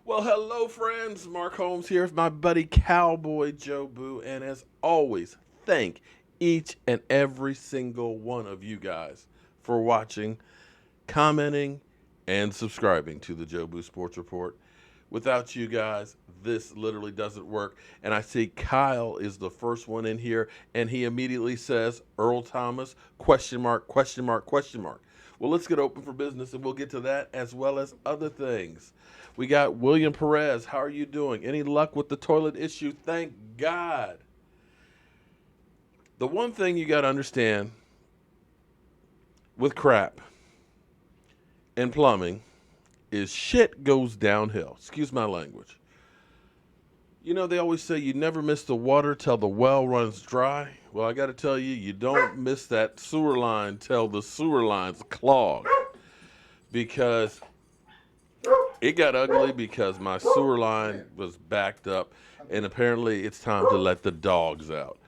Well, hello, friends. Mark Holmes here with my buddy Cowboy Joe Boo. And as always, thank each and every single one of you guys for watching, commenting, and subscribing to the Joe Boo Sports Report. Without you guys, this literally doesn't work. And I see Kyle is the first one in here, and he immediately says, Earl Thomas, question mark, question mark, question mark. Well, let's get open for business, and we'll get to that as well as other things. We got William Perez. How are you doing? Any luck with the toilet issue? Thank God. The one thing you got to understand with crap and plumbing is shit goes downhill. Excuse my language. You know, they always say you never miss the water till the well runs dry. Well, I got to tell you, you don't miss that sewer line till the sewer line's clogged. Because it got ugly because my sewer line was backed up, and apparently it's time to let the dogs out.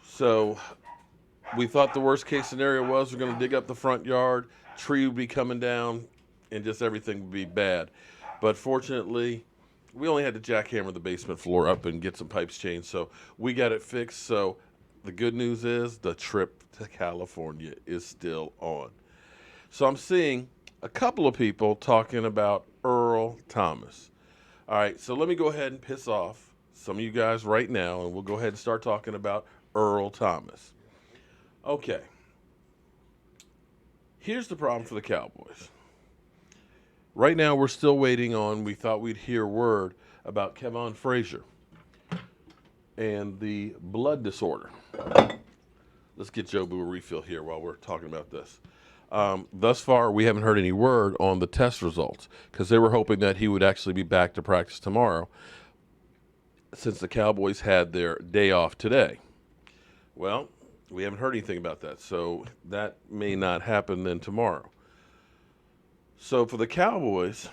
So we thought the worst case scenario was we're going to dig up the front yard, tree would be coming down, and just everything would be bad. But fortunately, we only had to jackhammer the basement floor up and get some pipes changed, so we got it fixed. So the good news is the trip to California is still on. So I'm seeing a couple of people talking about Earl Thomas. All right, so let me go ahead and piss off some of you guys right now, and we'll go ahead and start talking about Earl Thomas. Okay. Here's the problem for the Cowboys. Right now, we're still waiting on, we thought we'd hear word about Kevon Frazier and the blood disorder. Let's get Joe Boo a refill here while we're talking about this. Thus far, we haven't heard any word on the test results because they were hoping that he would actually be back to practice tomorrow since the Cowboys had their day off today. Well, we haven't heard anything about that, so that may not happen then tomorrow. So for the Cowboys,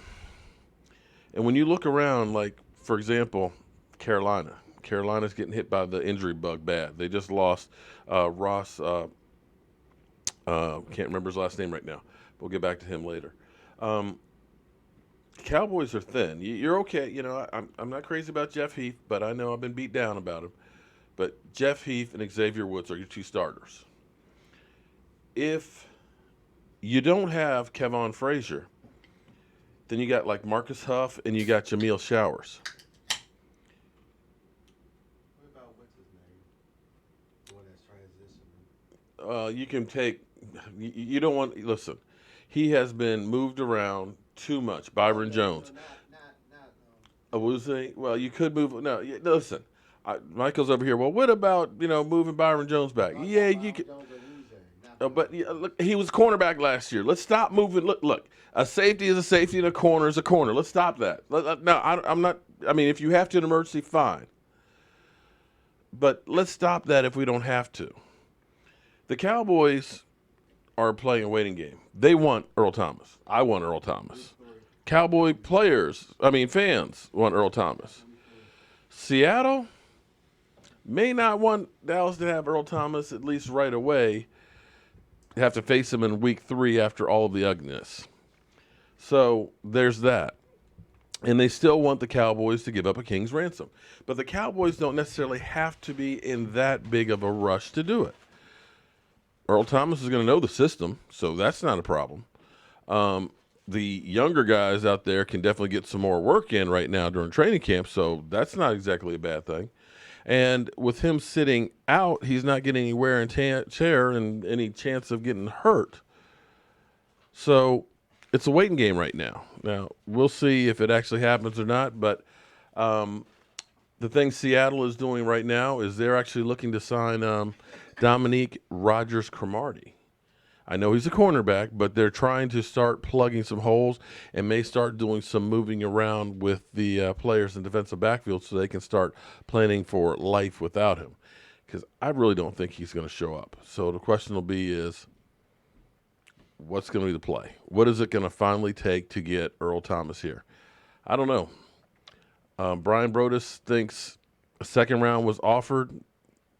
and when you look around, like, for example, Carolina's getting hit by the injury bug bad. They just lost Ross, can't remember his last name right now. We'll get back to him later. Cowboys are thin. You're okay. You know, I'm not crazy about Jeff Heath, but I know I've been beat down about him. But Jeff Heath and Xavier Woods are your two starters. If you don't have Kevon Frazier, then you got like Marcus Huff and you got Jameel Showers. What about what's his name? The one that's transitioning. You can take. You don't want. Listen, he has been moved around too much. Byron Jones. No, not Awuzie. Well, you could move. No, listen. Michael's over here. Well, what about moving Byron Jones back? Yeah, you could. But look, he was cornerback last year. Let's stop moving. Look. A safety is a safety, and a corner is a corner. Let's stop that. No, I'm not. I mean, if you have to in emergency, fine. But let's stop that if we don't have to. The Cowboys are playing a waiting game. They want Earl Thomas. I want Earl Thomas. Cowboy fans want Earl Thomas. Seattle may not want Dallas to have Earl Thomas at least right away. They have to face him in week 3 after all of the ugliness. So there's that. And they still want the Cowboys to give up a king's ransom. But the Cowboys don't necessarily have to be in that big of a rush to do it. Earl Thomas is going to know the system, so that's not a problem. The younger guys out there can definitely get some more work in right now during training camp, so that's not exactly a bad thing. And with him sitting out, he's not getting any wear and tear and any chance of getting hurt. So it's a waiting game right now. Now, we'll see if it actually happens or not, but the thing Seattle is doing right now is they're actually looking to sign Dominique Rodgers-Cromartie. I know he's a cornerback, but they're trying to start plugging some holes and may start doing some moving around with the players in defensive backfield so they can start planning for life without him. Because I really don't think he's going to show up. So the question will be is, what's going to be the play? What is it going to finally take to get Earl Thomas here? I don't know. Brian Broaddus thinks a second round was offered.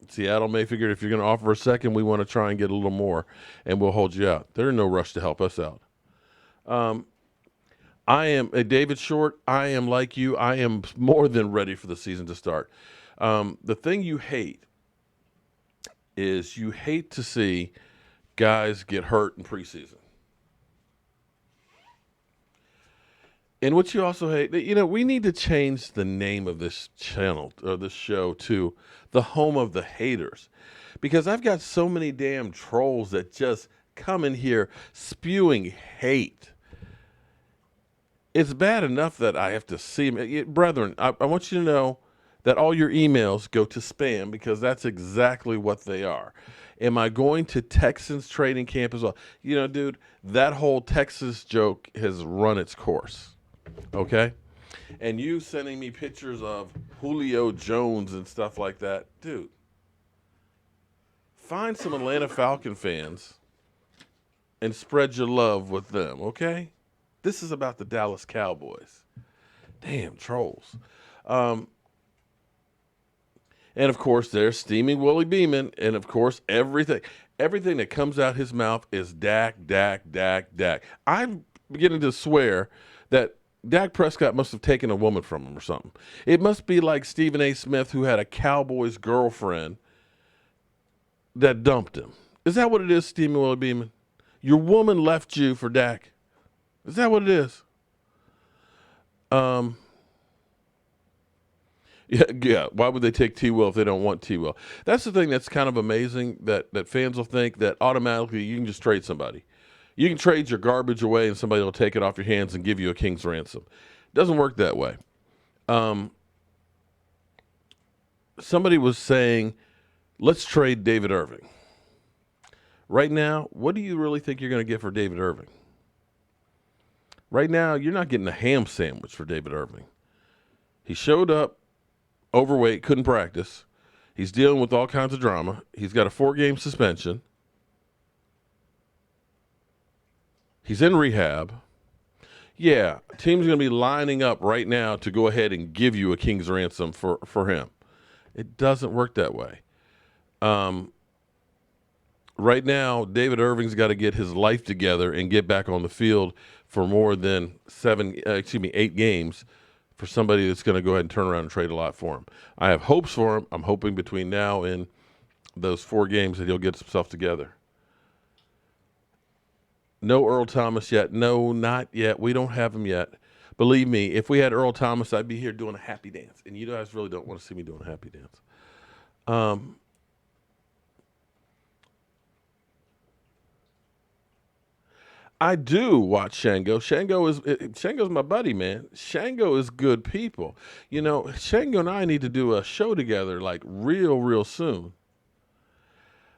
Seattle may figure if you're going to offer a second, we want to try and get a little more, and we'll hold you out. They're in no rush to help us out. I am David Short. I am like you. I am more than ready for the season to start. The thing you hate is you hate to see guys get hurt in preseason. And what you also hate, we need to change the name of this channel or this show to the home of the haters. Because I've got so many damn trolls that just come in here spewing hate. It's bad enough that I have to see them. Brethren, I want you to know that all your emails go to spam because that's exactly what they are. Am I going to Texans training camp as well? Dude, that whole Texas joke has run its course. Okay? And you sending me pictures of Julio Jones and stuff like that, dude, find some Atlanta Falcon fans and spread your love with them, okay? This is about the Dallas Cowboys. Damn trolls. And of course, there's Steaming Willie Beeman, and of course, everything that comes out his mouth is Dak, Dak, Dak, Dak. I'm beginning to swear that Dak Prescott must have taken a woman from him or something. It must be like Stephen A. Smith, who had a Cowboys girlfriend that dumped him. Is that what it is, Steaming Willie Beeman? Your woman left you for Dak. Is that what it is? Yeah. Why would they take T. Will if they don't want T. Will? That's the thing that's kind of amazing that fans will think that automatically you can just trade somebody. You can trade your garbage away and somebody will take it off your hands and give you a king's ransom. It doesn't work that way. Somebody was saying, let's trade David Irving. Right now, what do you really think you're going to get for David Irving? Right now, you're not getting a ham sandwich for David Irving. He showed up overweight, couldn't practice. He's dealing with all kinds of drama. He's got a 4-game suspension. He's in rehab. Yeah, teams are going to be lining up right now to go ahead and give you a king's ransom for him. It doesn't work that way. Right now, David Irving's got to get his life together and get back on the field for more than 8 games for somebody that's going to go ahead and turn around and trade a lot for him. I have hopes for him. I'm hoping between now and those 4 games that he'll get himself together. No Earl Thomas yet. No, not yet. We don't have him yet. Believe me, if we had Earl Thomas, I'd be here doing a happy dance. And you guys really don't want to see me doing a happy dance. I do watch Shango. Shango's my buddy, man. Shango is good people. Shango and I need to do a show together, like real soon.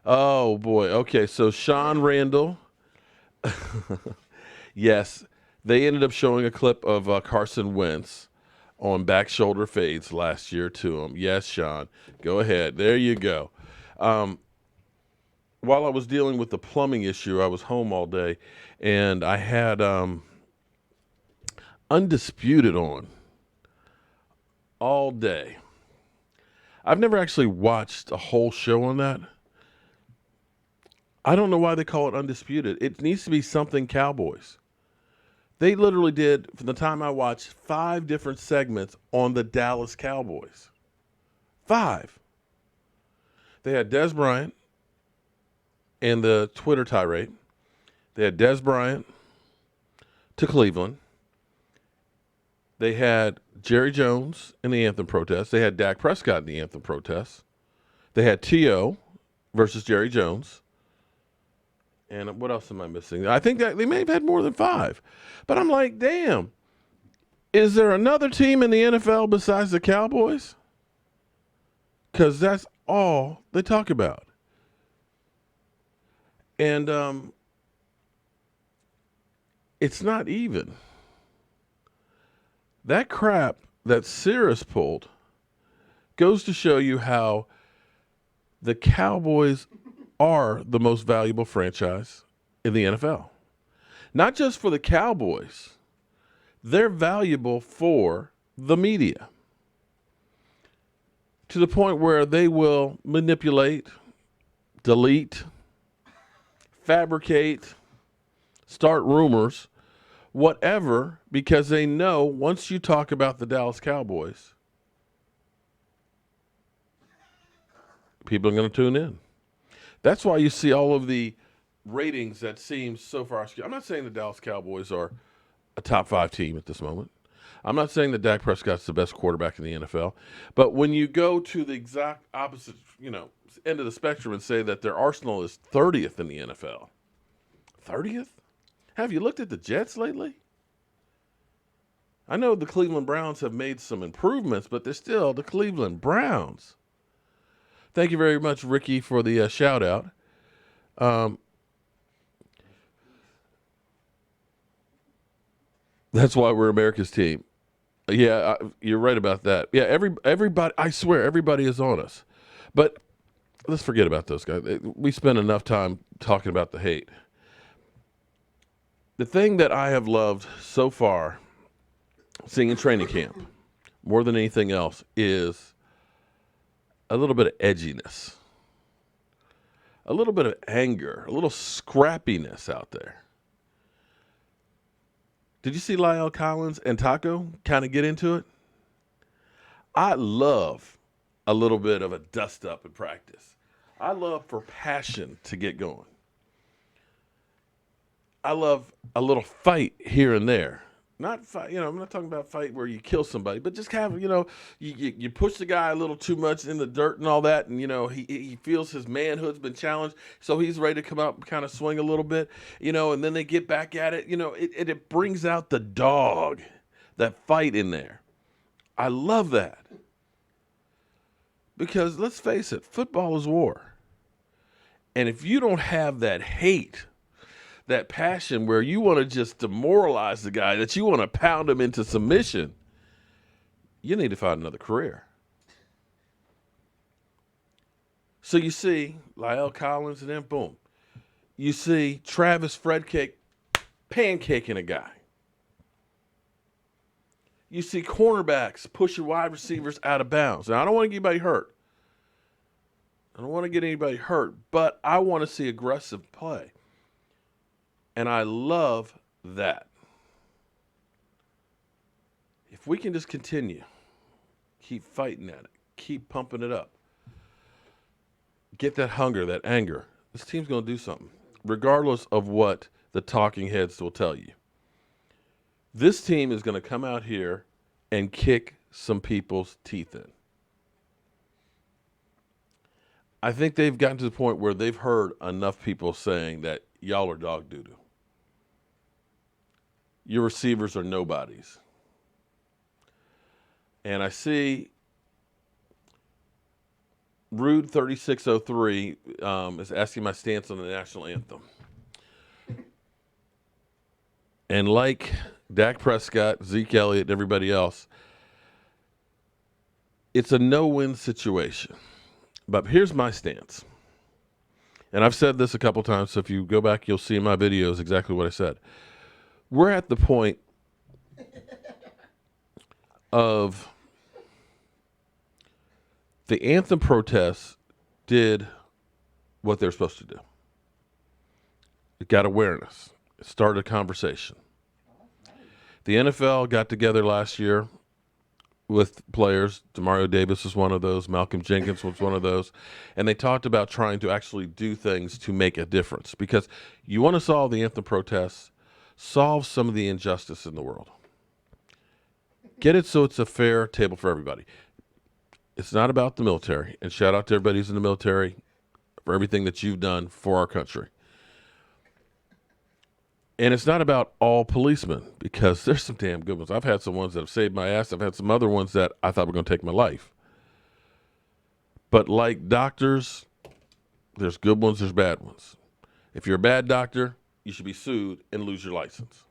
Oh boy. Okay, so Sean Randall. Yes, they ended up showing a clip of Carson Wentz on back shoulder fades last year to him. Yes, Sean, go ahead. There you go. While I was dealing with the plumbing issue, I was home all day, and I had Undisputed on all day. I've never actually watched a whole show on that. I don't know why they call it Undisputed. It needs to be something Cowboys. They literally did, from the time I watched, 5 different segments on the Dallas Cowboys. 5. They had Dez Bryant and the Twitter tirade. They had Dez Bryant to Cleveland. They had Jerry Jones in the anthem protest. They had Dak Prescott in the anthem protest. They had T.O. versus Jerry Jones. And what else am I missing? I think that they may have had more than 5. But I'm like, damn, is there another team in the NFL besides the Cowboys? Because that's all they talk about. And it's not even. That crap that Cirrus pulled goes to show you how the Cowboys are the most valuable franchise in the NFL. Not just for the Cowboys. They're valuable for the media. To the point where they will manipulate, delete, fabricate, start rumors whatever, because they know once you talk about the Dallas Cowboys, people are going to tune in. That's why you see all of the ratings that seem so far skewed. I'm not saying the Dallas Cowboys are a top 5 team at this moment. I'm not saying that Dak Prescott's the best quarterback in the NFL. But when you go to the exact opposite, end of the spectrum and say that their arsenal is 30th in the NFL. 30th? Have you looked at the Jets lately? I know the Cleveland Browns have made some improvements, but they're still the Cleveland Browns. Thank you very much, Ricky, for the shout out. That's why we're America's team. Yeah, you're right about that. Yeah, everybody. I swear, everybody is on us. But let's forget about those guys. We spend enough time talking about the hate. The thing that I have loved so far, seeing in training camp, more than anything else, is a little bit of edginess, a little bit of anger, a little scrappiness out there. Did you see Lyle Collins and Taco kind of get into it? I love a little bit of a dust up in practice. I love for passion to get going. I love a little fight here and there. Not fight, I'm not talking about fight where you kill somebody, but just have, you push the guy a little too much in the dirt and all that, and, he feels his manhood's been challenged, so he's ready to come out and kind of swing a little bit, and then they get back at it. It brings out the dog, that fight in there. I love that. Because let's face it, football is war. And if you don't have that hate, that passion where you want to just demoralize the guy, that you want to pound him into submission, you need to find another career. So you see Lyle Collins, and then boom. You see Travis Fredcake pancaking a guy. You see cornerbacks pushing wide receivers out of bounds. Now, I don't want to get anybody hurt. But I want to see aggressive play. And I love that. If we can just continue, keep fighting at it, keep pumping it up, get that hunger, that anger, this team's going to do something, regardless of what the talking heads will tell you. This team is going to come out here and kick some people's teeth in. I think they've gotten to the point where they've heard enough people saying that y'all are dog doo-doo. Your receivers are nobodies. And I see Rude 3603 is asking my stance on the national anthem. And like Dak Prescott, Zeke Elliott, and everybody else, it's a no-win situation. But here's my stance. And I've said this a couple times, so if you go back, you'll see in my videos exactly what I said. We're at the point of the anthem protests did what they're supposed to do. It got awareness. It started a conversation. The NFL got together last year with players. Demario Davis was one of those. Malcolm Jenkins was one of those. And they talked about trying to actually do things to make a difference. Because you want to solve the anthem protests, solve some of the injustice in the world. Get it so it's a fair table for everybody. It's not about the military. And shout out to everybody who's in the military for everything that you've done for our country. And it's not about all policemen, because there's some damn good ones. I've had some ones that have saved my ass. I've had some other ones that I thought were going to take my life. But like doctors, there's good ones, there's bad ones. If you're a bad doctor, you should be sued and lose your license.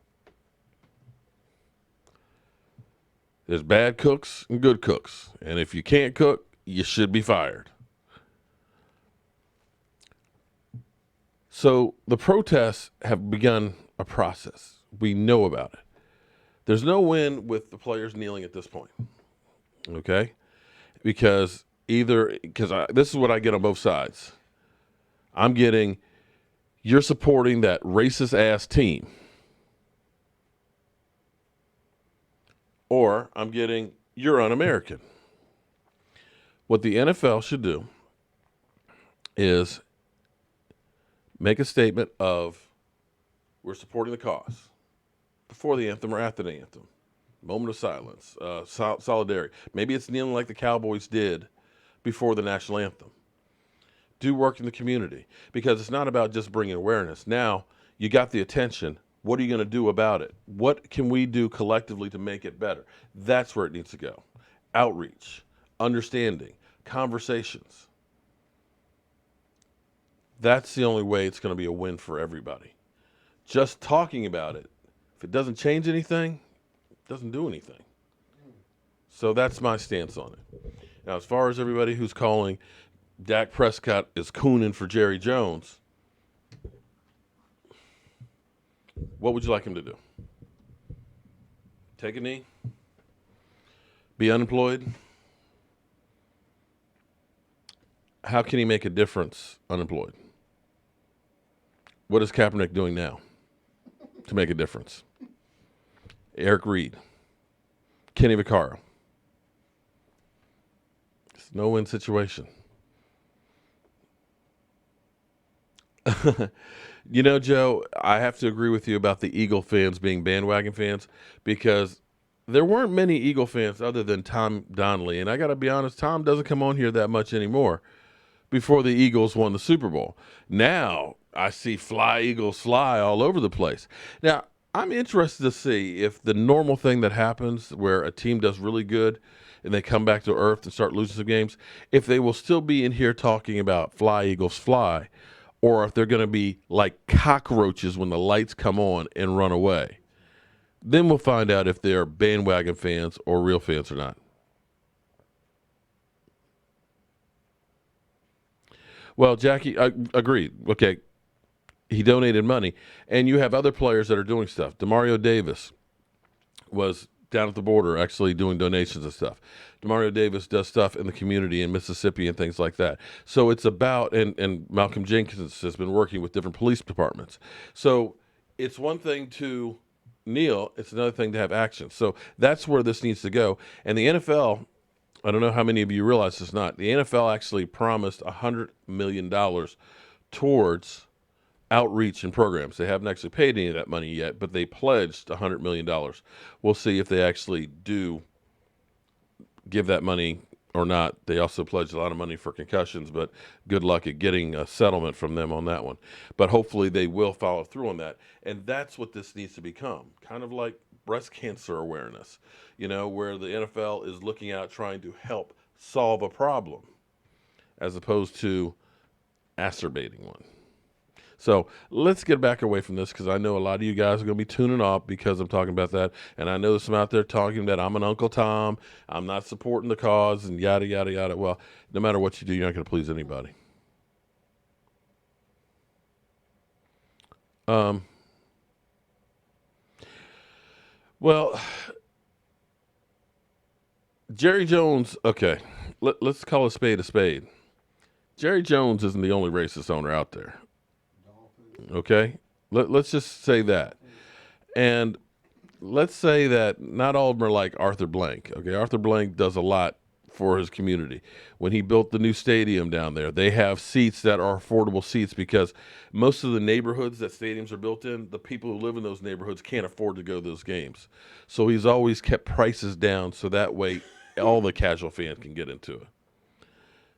There's bad cooks and good cooks. And if you can't cook, you should be fired. So the protests have begun a process. We know about it. There's no win with the players kneeling at this point. Okay? Because this is what I get on both sides. I'm getting, you're supporting that racist ass team. or I'm getting you're un-American. What the NFL should do is make a statement of we're supporting the cause before the anthem or after the anthem. Moment of silence, solidarity. Maybe it's kneeling like the Cowboys did before the national anthem. Do work in the community because it's not about just bringing awareness. Now you got the attention. What are you going to do about it? What can we do collectively to make it better? That's where it needs to go. Outreach, understanding, conversations. That's the only way it's going to be a win for everybody. Just talking about it, if it doesn't change anything, it doesn't do anything. So that's my stance on it. Now, as far as everybody who's calling Dak Prescott is cooning for Jerry Jones, what would you like him to do? Take a knee? Be unemployed? How can he make a difference unemployed? What is Kaepernick doing now to make a difference? Eric Reed, Kenny Vaccaro. It's a no-win situation. You know, Joe, I have to agree with you about the Eagle fans being bandwagon fans because there weren't many Eagle fans other than Tom Donnelly. And I got to be honest, Tom doesn't come on here that much anymore before the Eagles won the Super Bowl. Now I see fly, Eagles, fly all over the place. Now, I'm interested to see if the normal thing that happens where a team does really good and they come back to earth and start losing some games, if they will still be in here talking about fly, Eagles, fly, or if they're going to be like cockroaches when the lights come on and run away. Then we'll find out if they're bandwagon fans or real fans or not. Well, Jackie, I agreed. Okay, he donated money. And you have other players that are doing stuff. Demario Davis was down at the border actually doing donations and stuff. Demario Davis does stuff in the community in Mississippi and things like that. So it's about, and Malcolm Jenkins has been working with different police departments. So it's one thing to kneel, it's another thing to have action. So that's where this needs to go. And the NFL, I don't know how many of you realize this or not, the NFL actually promised $100 million towards outreach and programs. They haven't actually paid any of that money yet, but they pledged $100 million. We'll see if they actually do give that money or not. They also pledged a lot of money for concussions, but good luck at getting a settlement from them on that one. But hopefully they will follow through on that. And that's what this needs to become, kind of like breast cancer awareness, you know, where the NFL is looking out trying to help solve a problem as opposed to exacerbating one. So let's get back away from this because I know a lot of you guys are going to be tuning off because I'm talking about that. And I know some out there talking that I'm an Uncle Tom, I'm not supporting the cause, and yada, yada, yada. Well, no matter what you do, you're not going to please anybody. Well, Jerry Jones, okay, let's call a spade a spade. Jerry Jones isn't the only racist owner out there. Okay, let's just say that, and let's say that not all of them are like Arthur Blank. Okay, Arthur Blank does a lot for his community. When he built the new stadium down there, they have seats that are affordable seats because most of the neighborhoods that stadiums are built in, the people who live in those neighborhoods can't afford to go to those games. So he's always kept prices down so that way all the casual fans can get into it.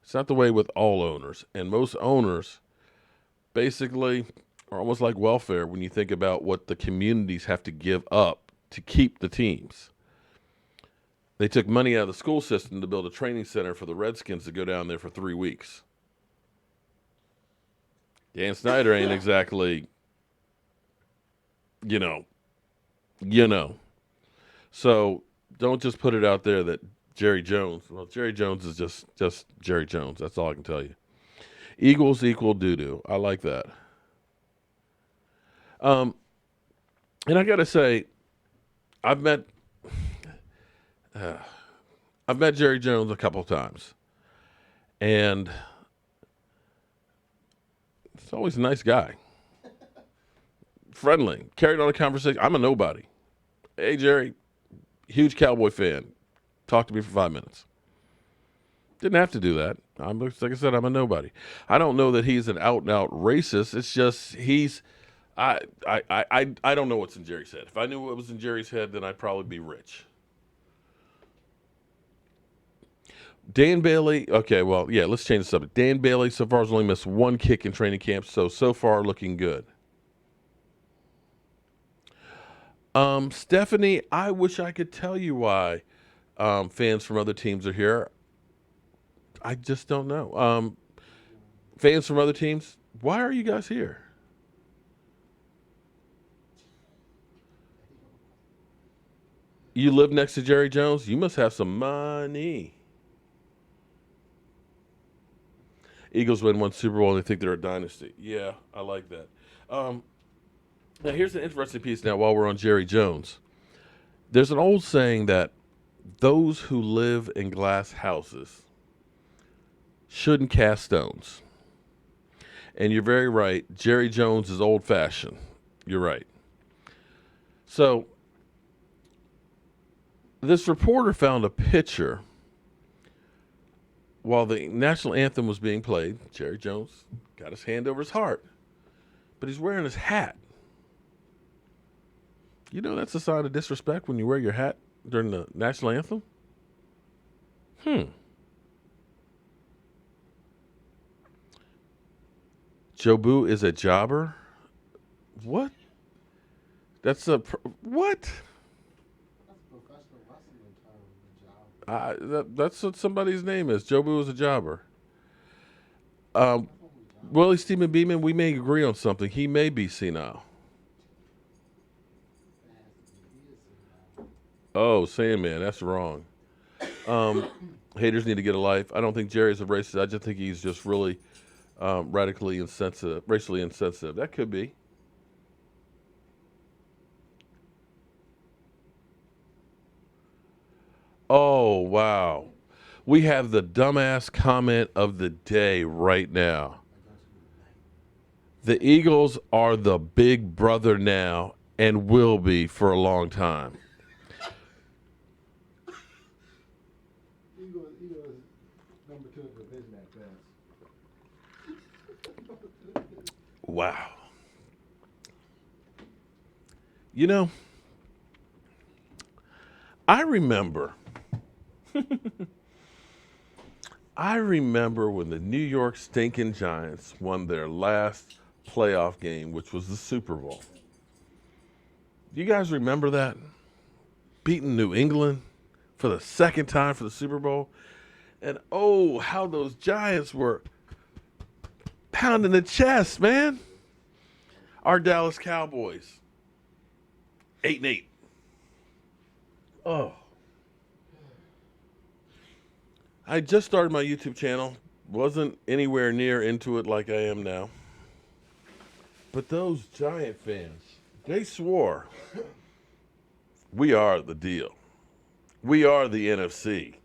It's not the way with all owners, and most owners basically are almost like welfare when you think about what the communities have to give up to keep the teams. They took money out of the school system to build a training center for the Redskins to go down there for 3 weeks. Dan Snyder ain't exactly, you know. So don't just put it out there that Jerry Jones, well, Jerry Jones is just Jerry Jones. That's all I can tell you. Eagles equal doo-doo. I like that. And I got to say, I've met Jerry Jones a couple of times, and he's always a nice guy, friendly, carried on a conversation. I'm a nobody. Hey, Jerry, huge Cowboy fan. Talk to me for 5 minutes. Didn't have to do that. Like I said, I'm a nobody. I don't know that he's an out and out racist. It's just I don't know what's in Jerry's head. If I knew what was in Jerry's head, then I'd probably be rich. Dan Bailey. Okay, well, yeah. Let's change the subject. Dan Bailey so far has only missed one kick in training camp, so far looking good. Stephanie, I wish I could tell you why fans from other teams are here. I just don't know. Fans from other teams, why are you guys here? You live next to Jerry Jones? You must have some money. Eagles win one Super Bowl and they think they're a dynasty. Yeah, I like that. Now, here's an interesting piece now while we're on Jerry Jones. There's an old saying that those who live in glass houses shouldn't cast stones. And you're very right. Jerry Jones is old-fashioned. You're right. So, this reporter found a picture while the national anthem was being played. Jerry Jones got his hand over his heart, but he's wearing his hat. You know that's a sign of disrespect when you wear your hat during the national anthem? Jobu is a jobber? What? That's a what? That's a professional wrestling term, a job. That's what somebody's name is. Jobu is a jobber. Willie Stephen Beeman, we may agree on something. He may be senile. Oh, Sandman, that's wrong. Haters need to get a life. I don't think Jerry's a racist. I just think he's just really radically insensitive, racially insensitive. That could be. Oh, wow. We have the dumbass comment of the day right now. The Eagles are the big brother now and will be for a long time. Eagles number 2 in the division at best. Wow. You know, I remember when the New York stinking Giants won their last playoff game, which was the Super Bowl. Do you guys remember that? Beating New England for the second time for the Super Bowl. And oh, how those Giants were pounding the chest, man. Our Dallas Cowboys, 8-8. Oh. I just started my YouTube channel. Wasn't anywhere near into it like I am now. But those Giant fans, they swore, we are the deal. We are the NFC.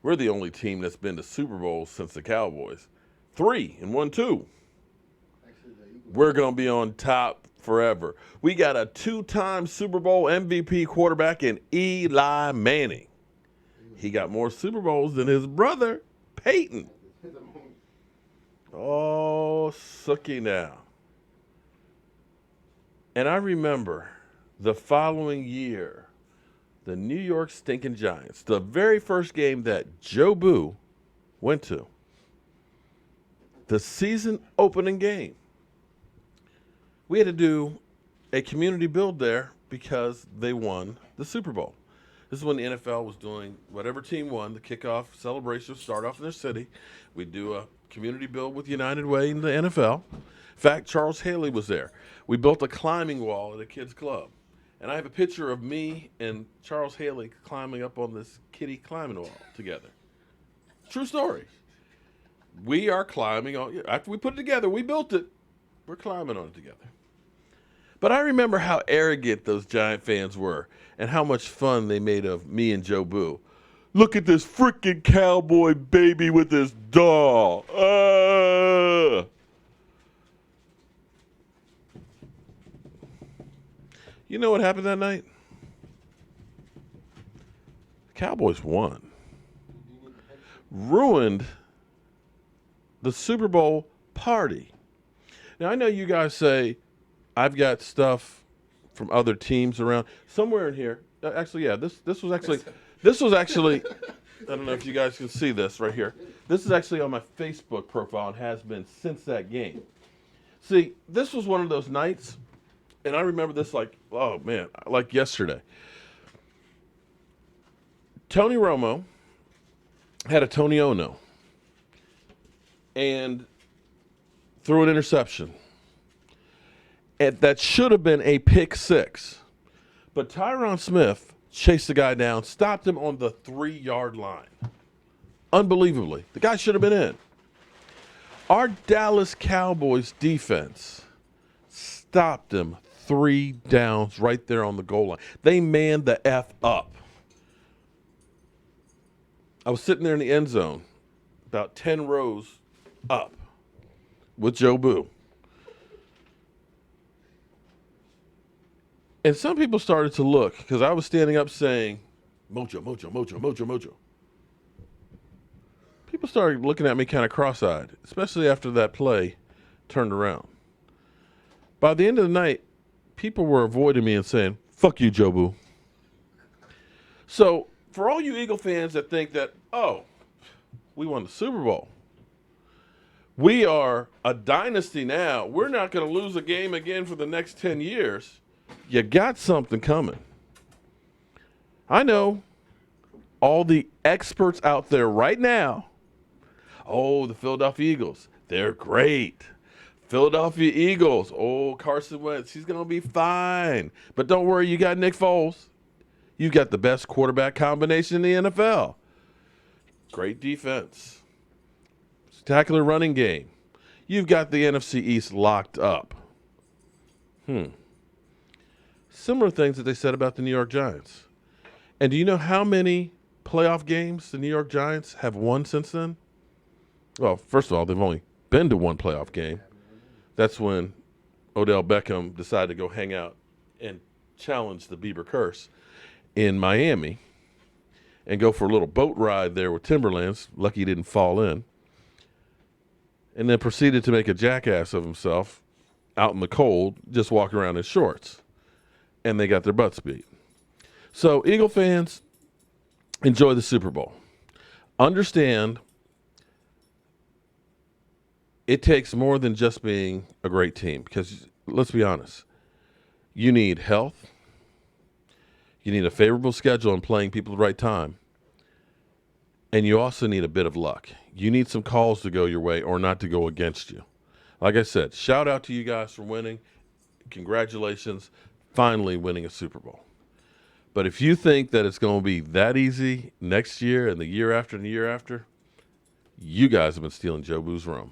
We're the only team that's been to Super Bowls since the Cowboys. 3 and 1, 2. We're going to be on top forever. We got a 2-time Super Bowl MVP quarterback in Eli Manning. He got more Super Bowls than his brother, Peyton. Oh, sookie now. And I remember the following year, the New York stinking Giants, the very first game that Jobu went to, the season opening game. We had to do a community build there because they won the Super Bowl. This is when the NFL was doing whatever team won, the kickoff celebration would start off in their city. We'd do a community build with United Way in the NFL. In fact, Charles Haley was there. We built a climbing wall at a kids' club. And I have a picture of me and Charles Haley climbing up on this kiddie climbing wall together. True story. We are climbing on, after we put it together, we built it. We're climbing on it together. But I remember how arrogant those Giant fans were and how much fun they made of me and Joe Boo. Look at this freaking cowboy baby with this doll. You know what happened that night? Cowboys won. Ruined the Super Bowl party. Now, I know you guys say I've got stuff from other teams around. Somewhere in here, actually, yeah, this was actually, I don't know if you guys can see this right here. This is actually on my Facebook profile and has been since that game. See, this was one of those nights, and I remember this like, oh man, like yesterday. Tony Romo had a Tony Ono and threw an interception. And that should have been a pick six. But Tyron Smith chased the guy down, stopped him on the 3-yard line. Unbelievably. The guy should have been in. Our Dallas Cowboys defense stopped him 3 downs right there on the goal line. They manned the F up. I was sitting there in the end zone, about 10 rows up with Joe Boo. And some people started to look because I was standing up saying, Mojo, Mojo, Mojo, Mojo, Mojo. People started looking at me kind of cross-eyed, especially after that play turned around. By the end of the night, people were avoiding me and saying, fuck you, Joe Boo. So, for all you Eagle fans that think that, oh, we won the Super Bowl. We are a dynasty now. We're not going to lose a game again for the next 10 years. You got something coming. I know all the experts out there right now. Oh, the Philadelphia Eagles. They're great. Philadelphia Eagles. Oh, Carson Wentz. He's going to be fine. But don't worry, you got Nick Foles. You've got the best quarterback combination in the NFL. Great defense. Spectacular running game. You've got the NFC East locked up. Similar things that they said about the New York Giants. And do you know how many playoff games the New York Giants have won since then? Well, first of all, they've only been to one playoff game. That's when Odell Beckham decided to go hang out and challenge the Bieber curse in Miami and go for a little boat ride there with Timberlands. Lucky he didn't fall in. And then proceeded to make a jackass of himself out in the cold, just walking around in shorts. And they got their butts beat. So, Eagle fans, enjoy the Super Bowl. Understand it takes more than just being a great team. Because, let's be honest, you need health. You need a favorable schedule and playing people at the right time. And you also need a bit of luck. You need some calls to go your way or not to go against you. Like I said, shout out to you guys for winning. Congratulations, finally winning a Super Bowl. But if you think that it's going to be that easy next year and the year after and the year after, you guys have been stealing Joe Boo's room.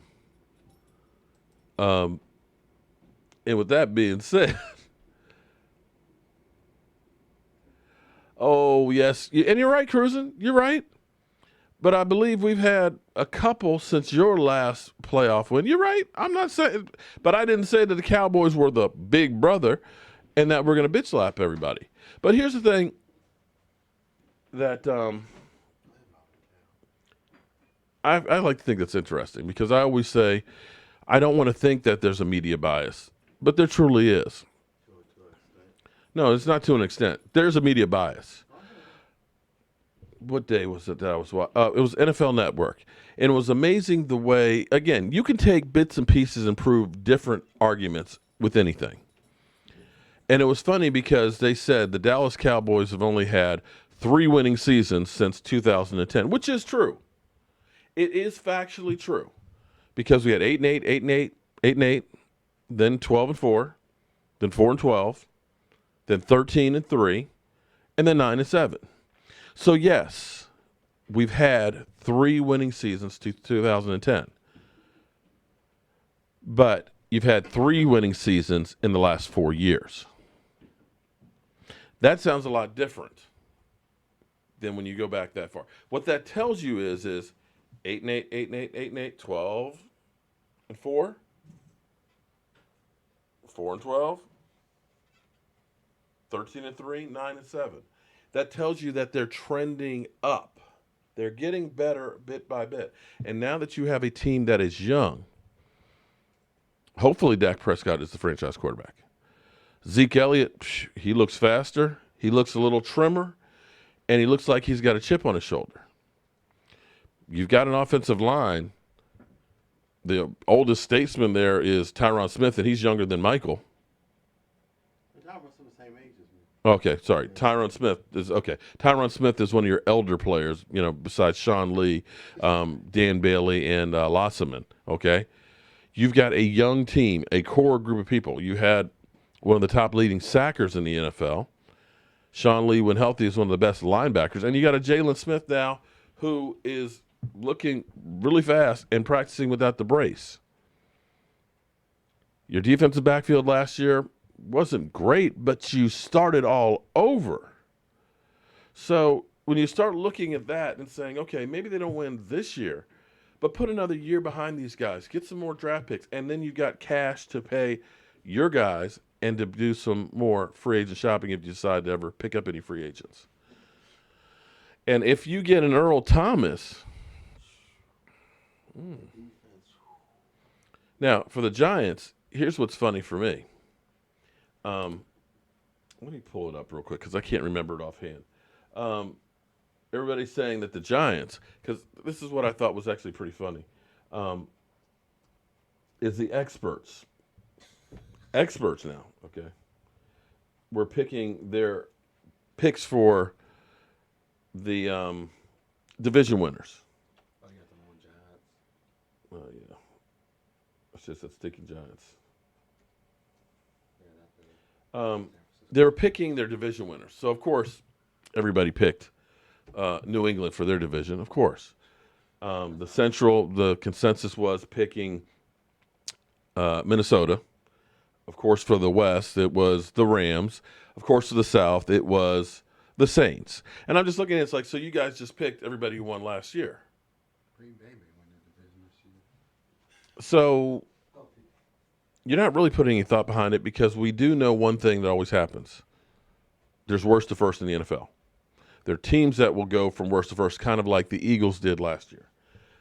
And with that being said, oh, yes. And you're right, Cruising. You're right. But I believe we've had a couple since your last playoff win. You're right. I'm not saying, but I didn't say that the Cowboys were the big brother and that we're going to bitch slap everybody. But here's the thing that I like to think that's interesting because I always say I don't want to think that there's a media bias, but there truly is. No, it's not to an extent. There's a media bias. What day was it that I was watching? It was NFL Network. And it was amazing the way, again, you can take bits and pieces and prove different arguments with anything. And it was funny because they said the Dallas Cowboys have only had 3 winning seasons since 2010, which is true. It is factually true because we had 8-8, 8-8, 8-8, then 12-4, then 4-12, then 13-3, and then 9-7. So, yes, we've had 3 winning seasons to 2010. But you've had 3 winning seasons in the last 4 years. That sounds a lot different than when you go back that far. What that tells you is 8-8, 8-8, 8-8, 12-4, 4-12, 13-3, 9-7. that tells you that they're trending up. They're getting better bit by bit. And now that you have a team that is young, hopefully Dak Prescott is the franchise quarterback. Zeke Elliott, he looks faster. He looks a little trimmer. And he looks like he's got a chip on his shoulder. You've got an offensive line. The oldest statesman there is Tyron Smith, and he's younger than Michael. Tyron's the same age as me. Okay, sorry. Tyron Smith is okay. Tyron Smith is one of your elder players, besides Sean Lee, Dan Bailey, and Lossaman. Okay, you've got a young team, a core group of people. You had one of the top leading sackers in the NFL. Sean Lee, when healthy, is one of the best linebackers, and you got a Jalen Smith now who is looking really fast and practicing without the brace. Your defensive backfield last year wasn't great, but you started all over. So when you start looking at that and saying, okay, maybe they don't win this year, but put another year behind these guys, get some more draft picks, and then you've got cash to pay your guys and to do some more free agent shopping if you decide to ever pick up any free agents. And if you get an Earl Thomas... Now, for the Giants, here's what's funny for me. Let me pull it up real quick because I can't remember it offhand. Everybody's saying that the Giants, because this is what I thought was actually pretty funny, is the experts. Experts now, okay, we're picking their picks for the division winners. Oh, yeah. It's just that sticking Giants. They were picking their division winners. So, of course, everybody picked New England for their division, of course. The consensus was picking Minnesota. Of course, for the West, it was the Rams. Of course, for the South, it was the Saints. And I'm just looking at it, it's like, so you guys just picked everybody who won last year. Green Bay may win the division this year. So you're not really putting any thought behind it because we do know one thing that always happens. There's worst to first in the NFL. There are teams that will go from worst to first, kind of like the Eagles did last year.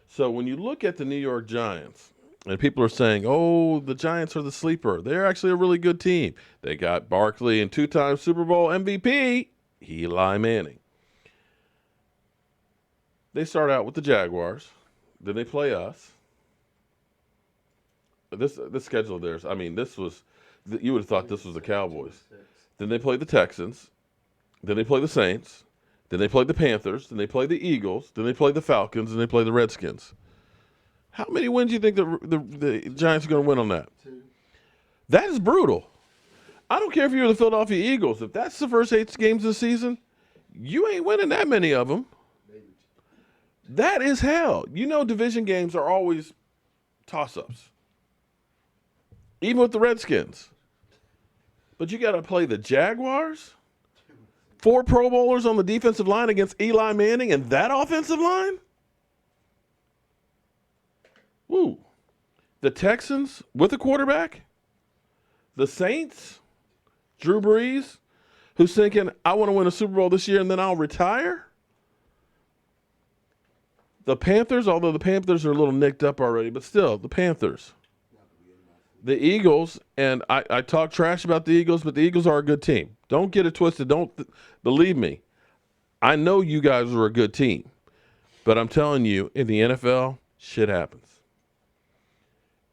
So when you look at the New York Giants, and people are saying, oh, the Giants are the sleeper. They're actually a really good team. They got Barkley and two-time Super Bowl MVP, Eli Manning. They start out with the Jaguars. Then they play us. This schedule of theirs, I mean, you would have thought this was the Cowboys. Then they play the Texans. Then they play the Saints. Then they play the Panthers. Then they play the Eagles. Then they play the Falcons. And they play the Redskins. How many wins do you think the Giants are going to win on that? 2. That is brutal. I don't care if you're the Philadelphia Eagles. If that's the first 8 games of the season, you ain't winning that many of them. That is hell. Division games are always toss-ups. Even with the Redskins. But you got to play the Jaguars? 4 Pro Bowlers on the defensive line against Eli Manning and that offensive line? Woo. The Texans with a quarterback? The Saints? Drew Brees? Who's thinking, I want to win a Super Bowl this year and then I'll retire? The Panthers, although the Panthers are a little nicked up already, but still, the Panthers. The Eagles, and I talk trash about the Eagles, but the Eagles are a good team. Don't get it twisted. Believe me. I know you guys are a good team, but I'm telling you, in the NFL, shit happens.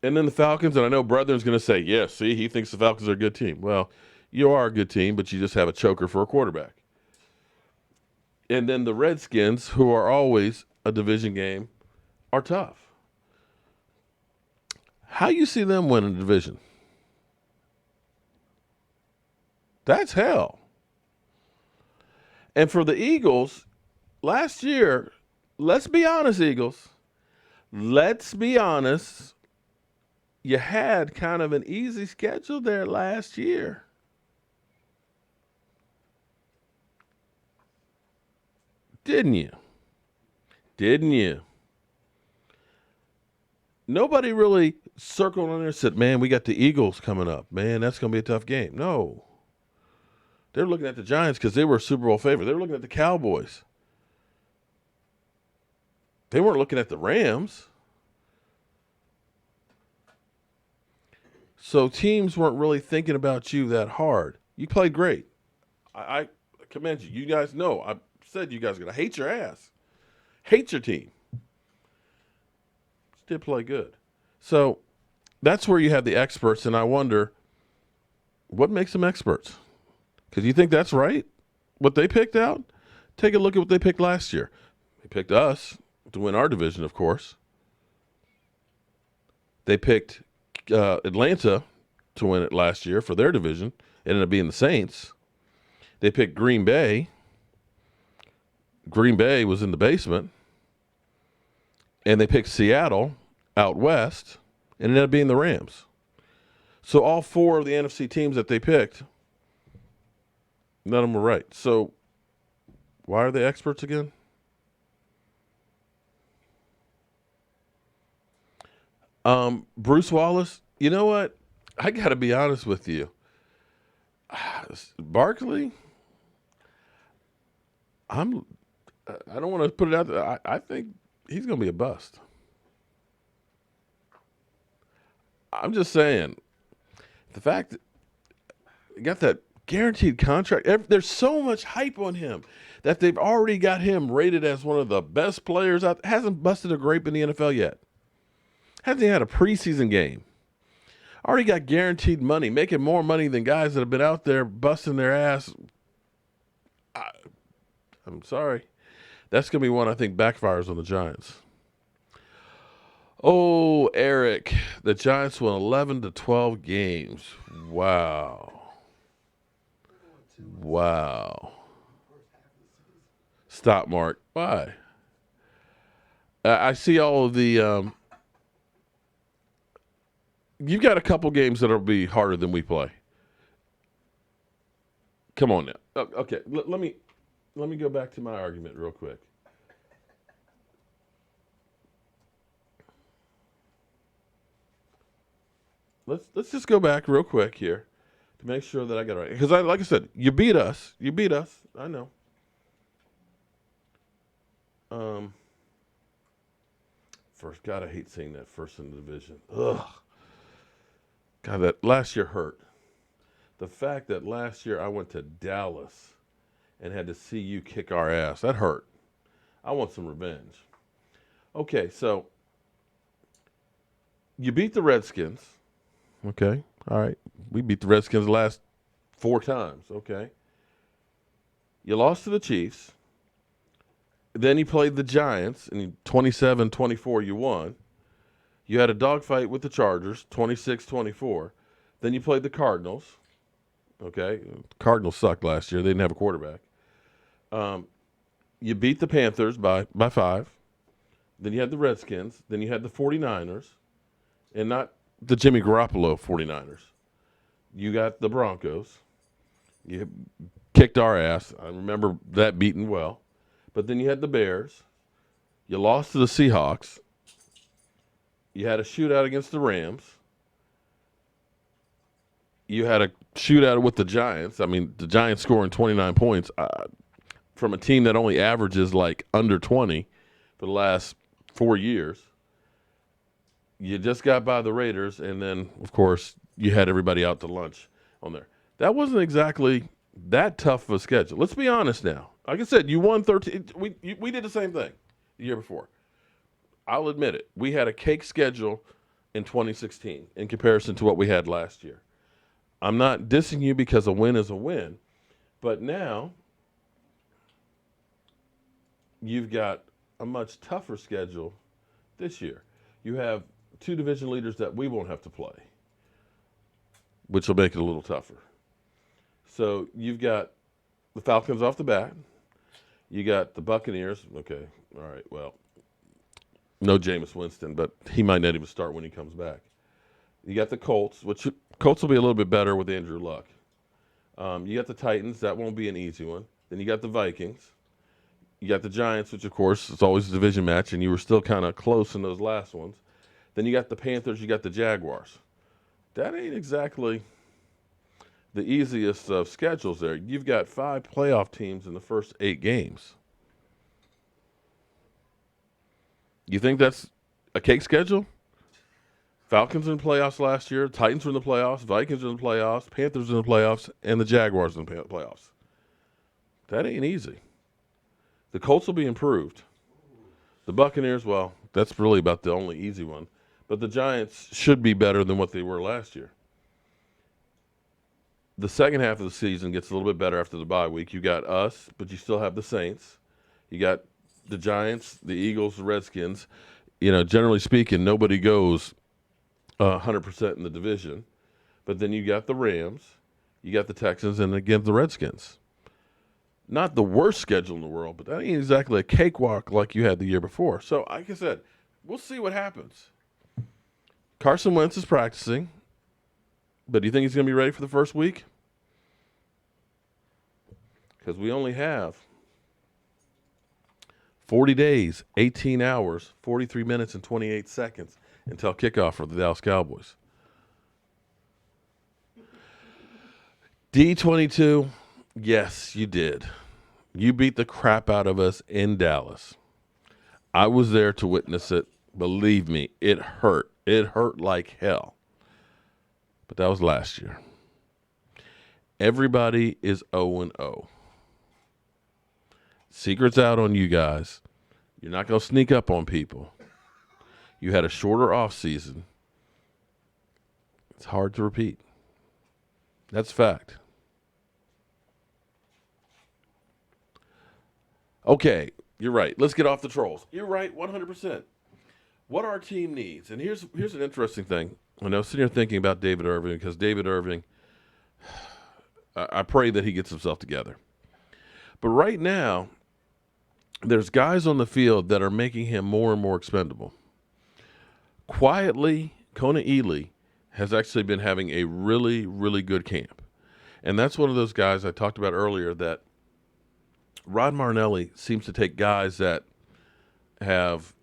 And then the Falcons, and I know Brethren's going to say, yeah, see, he thinks the Falcons are a good team. Well, you are a good team, but you just have a choker for a quarterback. And then the Redskins, who are always a division game, are tough. How you see them win a division? That's hell. And for the Eagles, last year, let's be honest, Eagles. Let's be honest. You had kind of an easy schedule there last year. Didn't you? Didn't you? Nobody really circled on there and said, man, we got the Eagles coming up. Man, that's going to be a tough game. No. They're looking at the Giants because they were a Super Bowl favorite. They were looking at the Cowboys. They weren't looking at the Rams. So teams weren't really thinking about you that hard. You played great. I commend you. You guys know. I said you guys are going to hate your ass. Hate your team. Did play good. So that's where you have the experts, and I wonder what makes them experts. Because you think that's right? What they picked out? Take a look at what they picked last year. They picked us to win our division, of course. They picked Atlanta to win it last year for their division. It ended up being the Saints. They picked Green Bay. Green Bay was in the basement. And they picked Seattle out west, and it ended up being the Rams. So all four of the NFC teams that they picked, none of them were right. So why are they experts again? Bruce Wallace, you know what? I got to be honest with you. Barkley, I don't want to put it out there. I think he's going to be a bust. I'm just saying, the fact that he got that guaranteed contract, there's so much hype on him that they've already got him rated as one of the best players out. Hasn't busted a grape in the NFL yet. Hasn't had a preseason game. Already got guaranteed money, making more money than guys that have been out there busting their ass. I'm sorry. That's going to be one I think backfires on the Giants. Oh, Eric, the Giants won 11 to 12 games. Wow. Wow. Stop, Mark. Why? I see all of the you've got a couple games that'll be harder than we play. Come on now. Okay, let me go back to my argument real quick. Let's just go back real quick here to make sure that I got it right. Because like I said, you beat us. You beat us. I know. First, God, I hate seeing that first in the division. Ugh. God, that last year hurt. The fact that last year I went to Dallas and had to see you kick our ass, that hurt. I want some revenge. Okay, so you beat the Redskins. Okay, all right. We beat the Redskins the last 4 times. Okay. You lost to the Chiefs. Then you played the Giants, and 27-24 you won. You had a dogfight with the Chargers, 26-24. Then you played the Cardinals. Okay, the Cardinals sucked last year. They didn't have a quarterback. You beat the Panthers by 5. Then you had the Redskins. Then you had the 49ers. And not the Jimmy Garoppolo 49ers. You got the Broncos. You kicked our ass. I remember that beating well. But then you had the Bears. You lost to the Seahawks. You had a shootout against the Rams. You had a shootout with the Giants. I mean, the Giants scoring 29 points from a team that only averages like under 20 for the last 4 years. You just got by the Raiders, and then, of course, you had everybody out to lunch on there. That wasn't exactly that tough of a schedule. Let's be honest now. Like I said, you won 13. We did the same thing the year before. I'll admit it. We had a cake schedule in 2016 in comparison to what we had last year. I'm not dissing you because a win is a win. But now you've got a much tougher schedule this year. You have 2 division leaders that we won't have to play, which will make it a little tougher. So you've got the Falcons off the bat. You got the Buccaneers. Okay, all right, well, no Jameis Winston, but he might not even start when he comes back. You got the Colts, which Colts will be a little bit better with Andrew Luck. You got the Titans. That won't be an easy one. Then you got the Vikings. You got the Giants, which, of course, is always a division match, and you were still kind of close in those last ones. Then you got the Panthers. You got the Jaguars. That ain't exactly the easiest of schedules there. You've got 5 playoff teams in the first 8 games. You think that's a cake schedule? Falcons in the playoffs last year, Titans were in the playoffs, Vikings in the playoffs, Panthers in the playoffs, and the Jaguars in the playoffs. That ain't easy. The Colts will be improved. The Buccaneers, well, that's really about the only easy one. But the Giants should be better than what they were last year. The second half of the season gets a little bit better after the bye week. You got us, but you still have the Saints. You got the Giants, the Eagles, the Redskins. Generally speaking, nobody goes 100% in the division. But then you got the Rams, you got the Texans, and again the Redskins. Not the worst schedule in the world, but that ain't exactly a cakewalk like you had the year before. So, like I said, we'll see what happens. Carson Wentz is practicing, but do you think he's going to be ready for the first week? Because we only have 40 days, 18 hours, 43 minutes, and 28 seconds until kickoff for the Dallas Cowboys. D22, yes, you did. You beat the crap out of us in Dallas. I was there to witness it. Believe me, it hurt. It hurt like hell. But that was last year. Everybody is 0-0. Secret's out on you guys. You're not going to sneak up on people. You had a shorter off season. It's hard to repeat. That's fact. Okay, you're right. Let's get off the trolls. You're right, 100%. What our team needs, and here's an interesting thing. When I was sitting here thinking about David Irving, because David Irving, I pray that he gets himself together. But right now, there's guys on the field that are making him more and more expendable. Quietly, Kona Ely has actually been having a really, really good camp. And that's one of those guys I talked about earlier that Rod Marinelli seems to take guys that have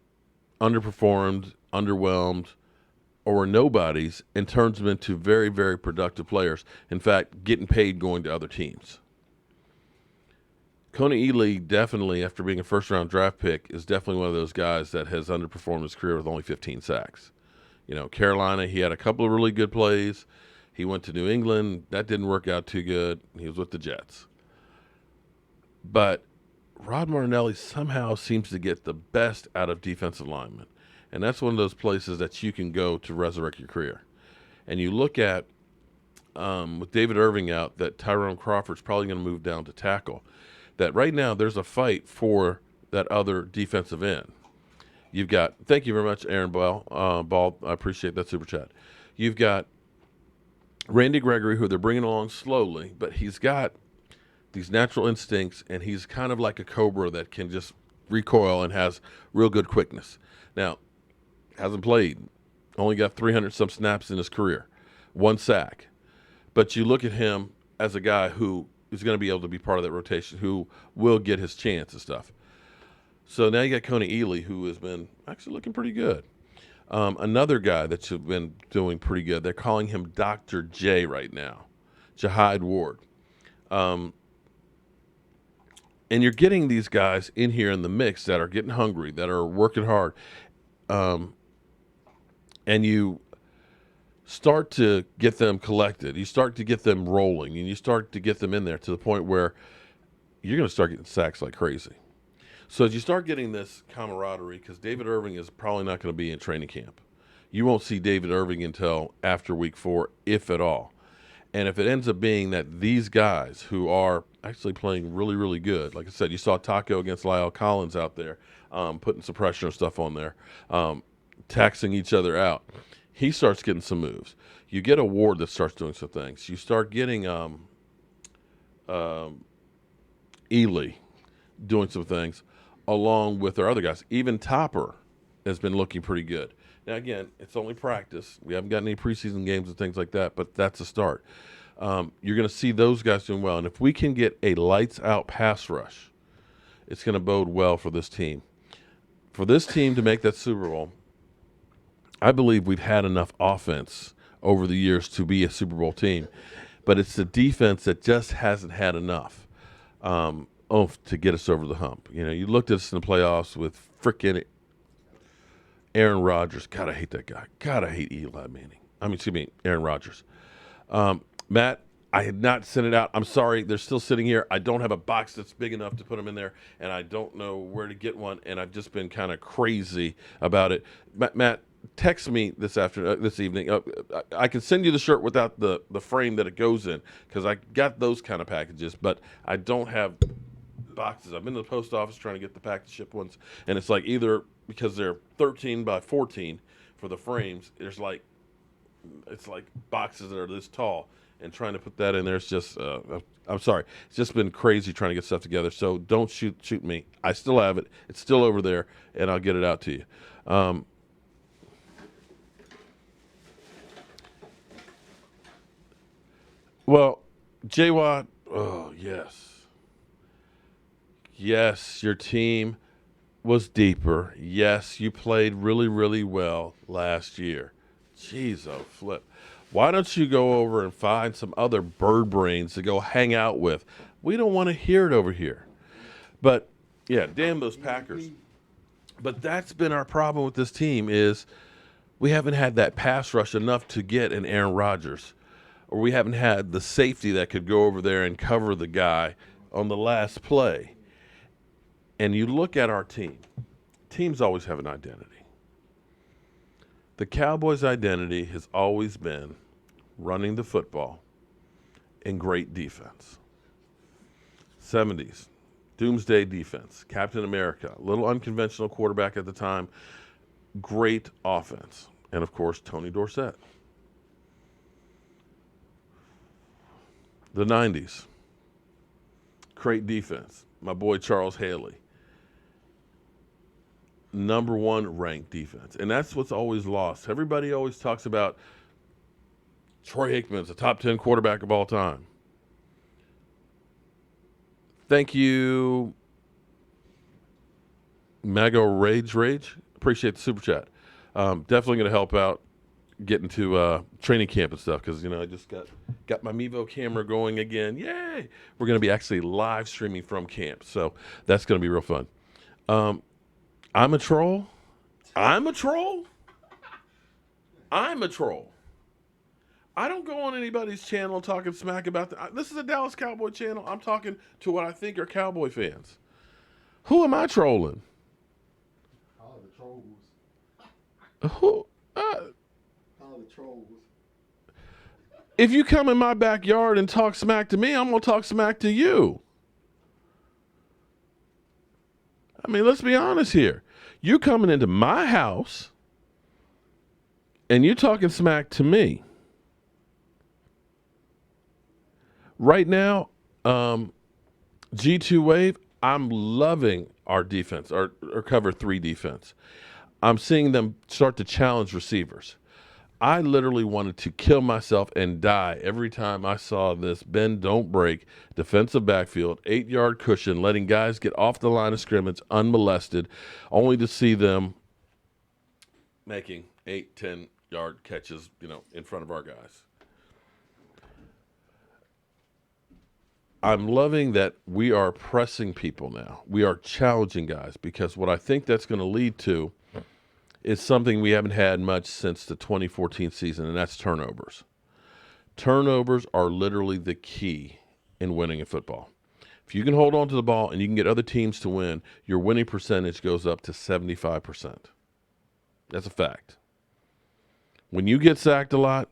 underperformed, underwhelmed, or were nobodies and turns them into very, very productive players. In fact, getting paid going to other teams. Kona Ely definitely, after being a first-round draft pick, is definitely one of those guys that has underperformed his career with only 15 sacks. Carolina, he had a couple of really good plays. He went to New England. That didn't work out too good. He was with the Jets. But Rod Marinelli somehow seems to get the best out of defensive linemen. And that's one of those places that you can go to resurrect your career. And you look at, with David Irving out, that Tyrone Crawford's probably going to move down to tackle. That right now there's a fight for that other defensive end. You've got, thank you very much, Aaron Ball. I appreciate that super chat. You've got Randy Gregory, who they're bringing along slowly, but he's got these natural instincts, and he's kind of like a cobra that can just recoil and has real good quickness. Now, hasn't played, only got 300-some snaps in his career, 1 sack. But you look at him as a guy who is going to be able to be part of that rotation, who will get his chance and stuff. So now you got Kona Ely, who has been actually looking pretty good. Another guy that's been doing pretty good, they're calling him Dr. J right now, Jahide Ward. And you're getting these guys in here in the mix that are getting hungry, that are working hard. And you start to get them collected. You start to get them rolling, and you start to get them in there to the point where you're going to start getting sacks like crazy. So as you start getting this camaraderie, because David Irving is probably not going to be in training camp. You won't see David Irving until after week 4, if at all. And if it ends up being that these guys who are actually playing really, really good, like I said, you saw Taco against Lyle Collins out there, putting some pressure and stuff on there, taxing each other out. He starts getting some moves. You get a Ward that starts doing some things. You start getting Ely doing some things along with our other guys. Even Topper has been looking pretty good. Now, again, it's only practice. We haven't got any preseason games and things like that, but that's a start. You're going to see those guys doing well. And if we can get a lights-out pass rush, it's going to bode well for this team. For this team to make that Super Bowl, I believe we've had enough offense over the years to be a Super Bowl team. but it's the defense that just hasn't had enough oomph to get us over the hump. You know, you looked at us in the playoffs with frickin' Aaron Rodgers. God, I hate that guy. God, I hate Eli Manning. Excuse me, Aaron Rodgers. Matt, I had not sent it out. I'm sorry. They're still sitting here. I don't have a box that's big enough to put them in there, and I don't know where to get one, and I've just been kind of crazy about it. Matt, text me this evening. I can send you the shirt without the frame that it goes in because I got those kind of packages, but I don't have boxes. I've been to the post office trying to get the package ship ones, and it's like either because they're 13 by 14 for the frames, it's like boxes that are this tall, and trying to put that in there is just I'm sorry, it's just been crazy trying to get stuff together. So don't shoot me. I still have it. It's still over there, and I'll get it out to you. Well, J Watt, oh yes. Yes, your team was deeper. Yes, you played really, really well last year. Jeez, oh, flip. Why don't you go over and find some other bird brains to go hang out with? We don't want to hear it over here. But, yeah, damn those Packers. But that's been our problem with this team is we haven't had that pass rush enough to get an Aaron Rodgers. Or we haven't had the safety that could go over there and cover the guy on the last play. And you look at our team. Teams always have an identity. The Cowboys' identity has always been running the football and great defense. 70s, doomsday defense, Captain America, a little unconventional quarterback at the time, great offense, and of course, Tony Dorsett. The 90s, great defense, my boy Charles Haley. Number one ranked defense. And that's what's always lost. Everybody always talks about Troy Aikman's a top 10 quarterback of all time. Thank you, Mago Rage. Appreciate the super chat. Definitely going to help out getting to training camp and stuff because, you know, I just got my Mevo camera going again. Yay! We're going to be actually live streaming from camp. So that's going to be real fun. I'm a troll. I don't go on anybody's channel talking smack about this is a Dallas Cowboy channel. I'm talking to what I think are Cowboy fans. Who am I trolling? All the trolls. Who? All the trolls. If you come in my backyard and talk smack to me, I'm going to talk smack to you. I mean, let's be honest here. You coming into my house and you talking smack to me. Right now, G2 Wave, I'm loving our defense, our cover 3 defense. I'm seeing them start to challenge receivers. I literally wanted to kill myself and die every time I saw this bend, don't break, defensive backfield, 8-yard cushion, letting guys get off the line of scrimmage unmolested, only to see them making 8, 10-yard catches, you know, in front of our guys. I'm loving that we are pressing people now. We are challenging guys because what I think that's going to lead to is something we haven't had much since the 2014 season, and that's turnovers. Turnovers are literally the key in winning in football. If you can hold on to the ball and you can get other teams to win, your winning percentage goes up to 75%. That's a fact. When you get sacked a lot,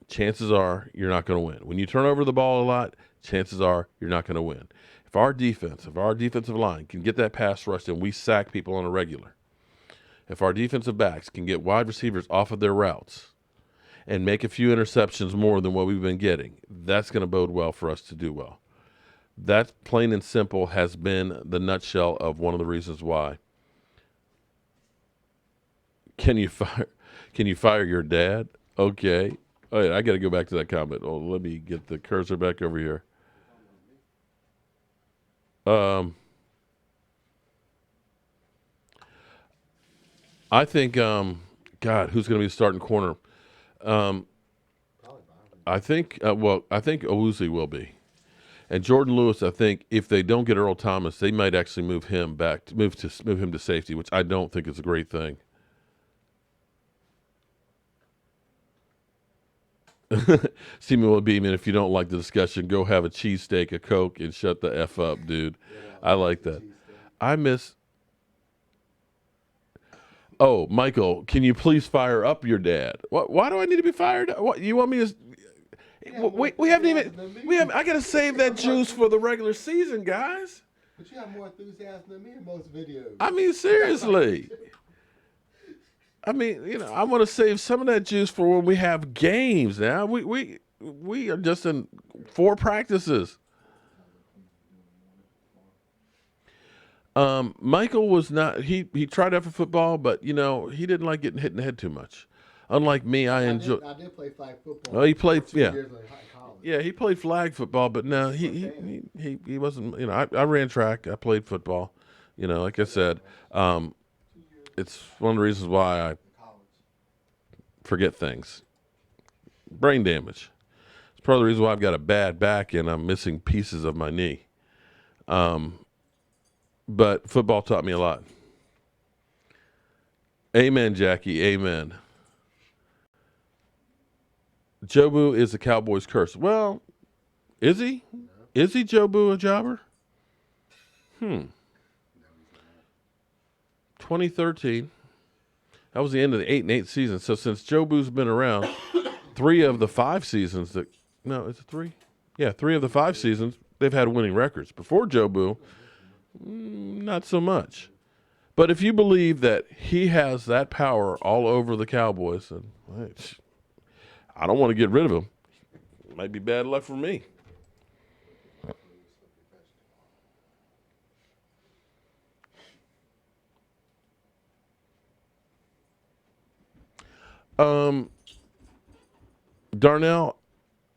chances are you're not going to win. When you turn over the ball a lot, chances are you're not going to win. If our defensive line can get that pass rush and we sack people on a regular, if our defensive backs can get wide receivers off of their routes and make a few interceptions more than what we've been getting, that's going to bode well for us to do well. That, plain and simple, has been the nutshell of one of the reasons why. Can you fire your dad? Okay. Oh, yeah, I got to go back to that comment. Oh, let me get the cursor back over here. I think, God, who's going to be the starting corner? I think I think Owuzie will be. And Jordan Lewis, I think if they don't get Earl Thomas, they might actually move him back, move him to safety, which I don't think is a great thing. Stephen will beam in. If you don't like the discussion, go have a cheesesteak, a Coke, and shut the F up, dude. I like that. I miss. Oh, Michael, can you please fire up your dad? Why do I need to be fired up? What you want me to? We haven't even. We have. I gotta save that juice for the regular season, guys. But you have more enthusiasm than me in most videos. I mean, seriously. I mean, I want to save some of that juice for when we have games. Now we are just in 4 practices. Michael was not. He tried out for football, but he didn't like getting hit in the head too much. Unlike me, I enjoy. I did play flag football. Oh, he played. For 2 Yeah, years in college. yeah, he played flag football, but no, he wasn't. I ran track. I played football. Like I said, it's one of the reasons why I forget things. Brain damage. It's part of the reason why I've got a bad back and I'm missing pieces of my knee. But football taught me a lot. Amen, Jackie. Amen. Jobu is a Cowboys curse. Well, is he? No. Is he Jobu a jobber? 2013. That was the end of the 8-8 season. So since Jobu's been around, 3 of the 5 seasons is it 3? Yeah, 3 of the 5 seasons they've had winning records. Before Jobu, not so much. But if you believe that he has that power all over the Cowboys, then I don't want to get rid of him. It might be bad luck for me. Darnell,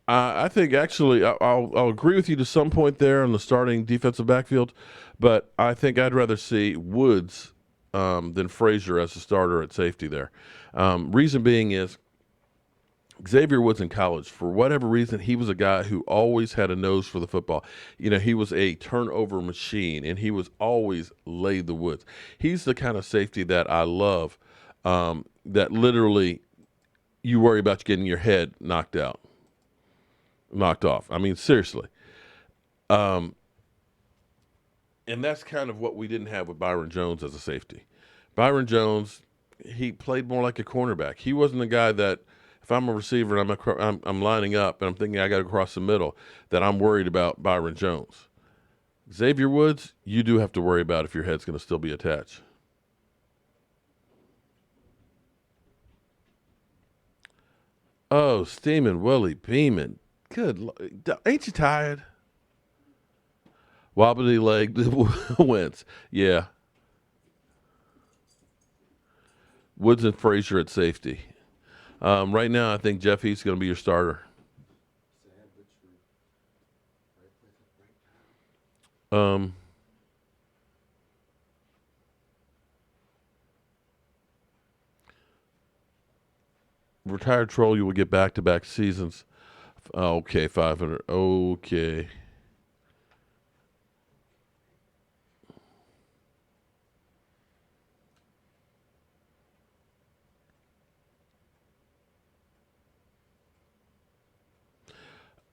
I think actually I'll agree with you to some point there on the starting defensive backfield, but I think I'd rather see Woods than Frazier as a starter at safety there. Reason being is Xavier Woods in college, for whatever reason, he was a guy who always had a nose for the football. He was a turnover machine, and he was always laid the woods. He's the kind of safety that I love, that literally you worry about getting your head knocked off. I mean, seriously. And that's kind of what we didn't have with Byron Jones as a safety. Byron Jones, he played more like a cornerback. He wasn't a guy that, if I'm a receiver and I'm lining up and I'm thinking I got to cross the middle, that I'm worried about Byron Jones. Xavier Woods, you do have to worry about if your head's going to still be attached. Oh, steaming Willie beaming. Good. Ain't you tired? Wobbly leg wins. Yeah. Woods and Frazier at safety. Right now, I think Jeff Heath's going to be your starter. Retired troll, you will get back-to-back seasons. Okay, 500. Okay.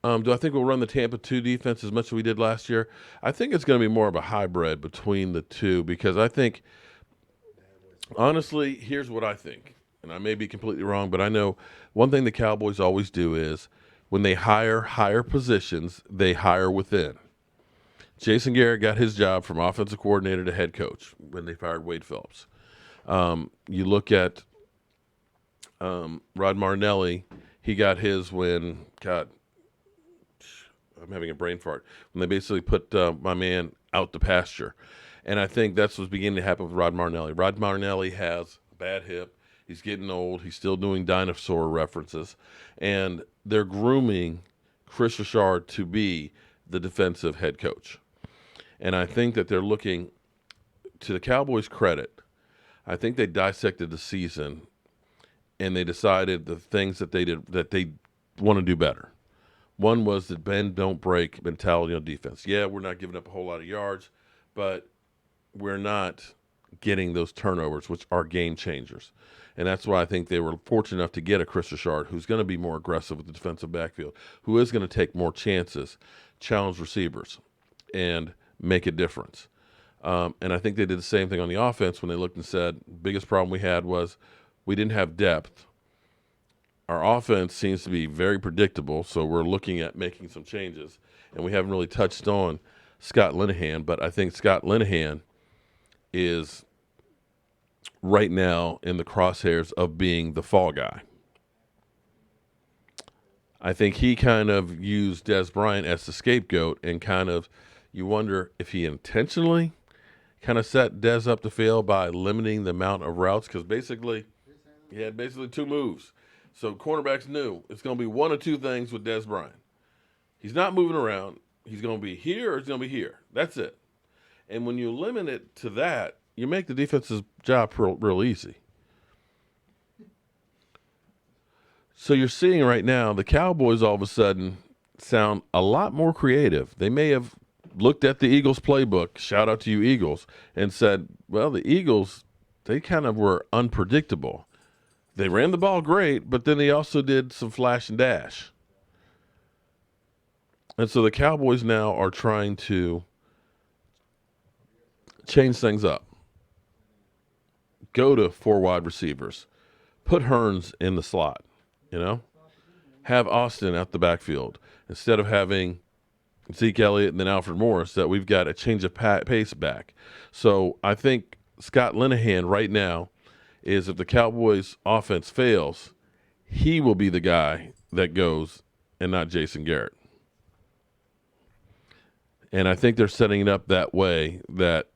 Do I think we'll run the Tampa 2 defense as much as we did last year? I think it's going to be more of a hybrid between the two, because I think, honestly, here's what I think. And I may be completely wrong, but I know one thing the Cowboys always do is when they hire higher positions, they hire within. Jason Garrett got his job from offensive coordinator to head coach when they fired Wade Phillips. You look at Rod Marinelli, he got his when, God, I'm having a brain fart, when they basically put my man out to pasture. And I think that's what's beginning to happen with Rod Marinelli. Rod Marinelli has a bad hip. He's getting old. He's still doing dinosaur references. And they're grooming Chris Richard to be the defensive head coach. And I think that they're looking, to the Cowboys' credit, I think they dissected the season and they decided the things that they did, that they want to do better. One was the bend, don't break mentality on defense. Yeah, we're not giving up a whole lot of yards, but we're not getting those turnovers, which are game changers. And that's why I think they were fortunate enough to get a Chris Richard, who's going to be more aggressive with the defensive backfield, who is going to take more chances, challenge receivers, and make a difference. And I think they did the same thing on the offense when they looked and said, biggest problem we had was we didn't have depth. Our offense seems to be very predictable, so we're looking at making some changes. And we haven't really touched on Scott Linehan, but I think Scott Linehan is right now in the crosshairs of being the fall guy. I think he kind of used Dez Bryant as the scapegoat, and kind of you wonder if he intentionally kind of set Dez up to fail by limiting the amount of routes, because basically he had basically two moves. So cornerbacks knew it's going to be one of two things with Dez Bryant. He's not moving around. He's going to be here or he's going to be here. That's it. And when you limit it to that, you make the defense's job real easy. So you're seeing right now the Cowboys all of a sudden sound a lot more creative. They may have looked at the Eagles playbook, shout out to you Eagles, and said, well, the Eagles, they kind of were unpredictable. They ran the ball great, but then they also did some flash and dash. And so the Cowboys now are trying to change things up. Go to 4 wide receivers. Put Hearns in the slot, Have Austin out the backfield. Instead of having Zeke Elliott and then Alfred Morris, that we've got a change of pace back. So I think Scott Linehan right now is, if the Cowboys offense fails, he will be the guy that goes and not Jason Garrett. And I think they're setting it up that way, that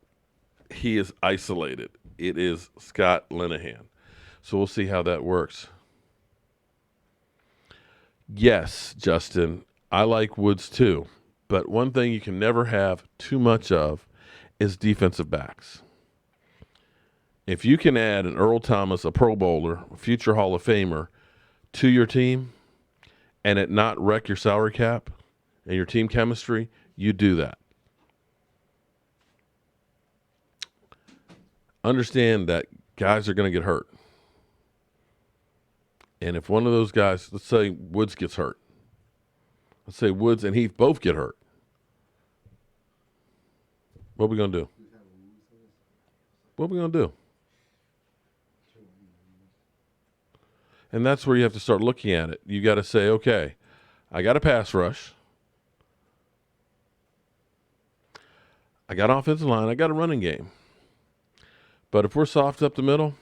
he is isolated. It is Scott Linehan. So we'll see how that works. Yes, Justin, I like Woods too. But one thing you can never have too much of is defensive backs. If you can add an Earl Thomas, a Pro Bowler, a future Hall of Famer, to your team and it not wreck your salary cap and your team chemistry, you do that. Understand that guys are going to get hurt. And if one of those guys, let's say Woods gets hurt. Let's say Woods and Heath both get hurt. What are we going to do? What are we going to do? And that's where you have to start looking at it. You got to say, okay, I got a pass rush. I got an offensive line. I got a running game. But if we're soft up the middle,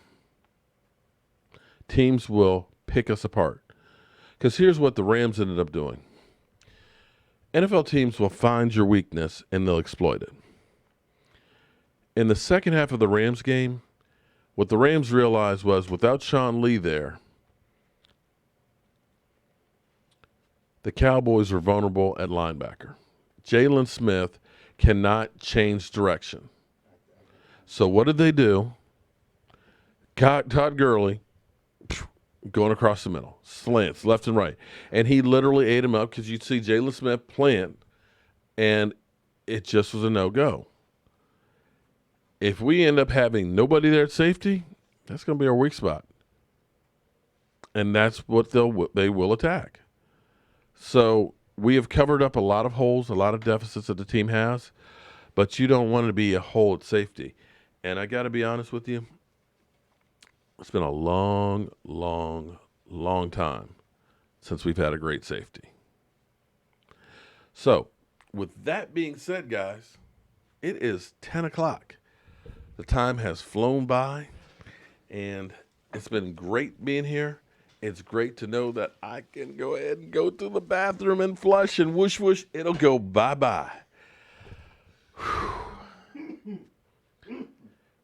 teams will pick us apart. Because here's what the Rams ended up doing. NFL teams will find your weakness and they'll exploit it. In the second half of the Rams game, what the Rams realized was without Sean Lee there, the Cowboys are vulnerable at linebacker. Jalen Smith cannot change direction. So what did they do? Todd Gurley going across the middle, slants left and right. And he literally ate him up, because you'd see Jalen Smith plant, and it just was a no-go. If we end up having nobody there at safety, that's going to be our weak spot. And that's what they will attack. So we have covered up a lot of holes, a lot of deficits that the team has, but you don't want to be a hole at safety. And I got to be honest with you, it's been a long, long, long time since we've had a great safety. So with that being said, guys, it is 10 o'clock. The time has flown by, and it's been great being here. It's great to know that I can go ahead and go to the bathroom and flush, and whoosh, whoosh, it'll go bye-bye.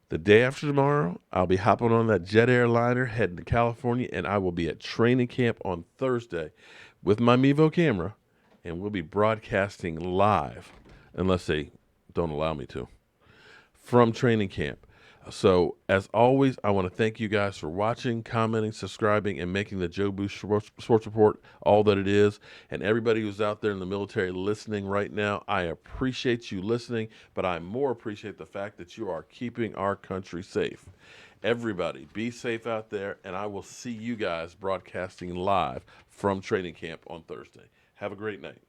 The day after tomorrow, I'll be hopping on that jet airliner heading to California, and I will be at training camp on Thursday with my Mevo camera, and we'll be broadcasting live, unless they don't allow me to, from training camp. So, as always, I want to thank you guys for watching, commenting, subscribing, and making the Joe Boost Sports Report all that it is. And everybody who's out there in the military listening right now, I appreciate you listening, but I more appreciate the fact that you are keeping our country safe. Everybody, be safe out there, and I will see you guys broadcasting live from training camp on Thursday. Have a great night.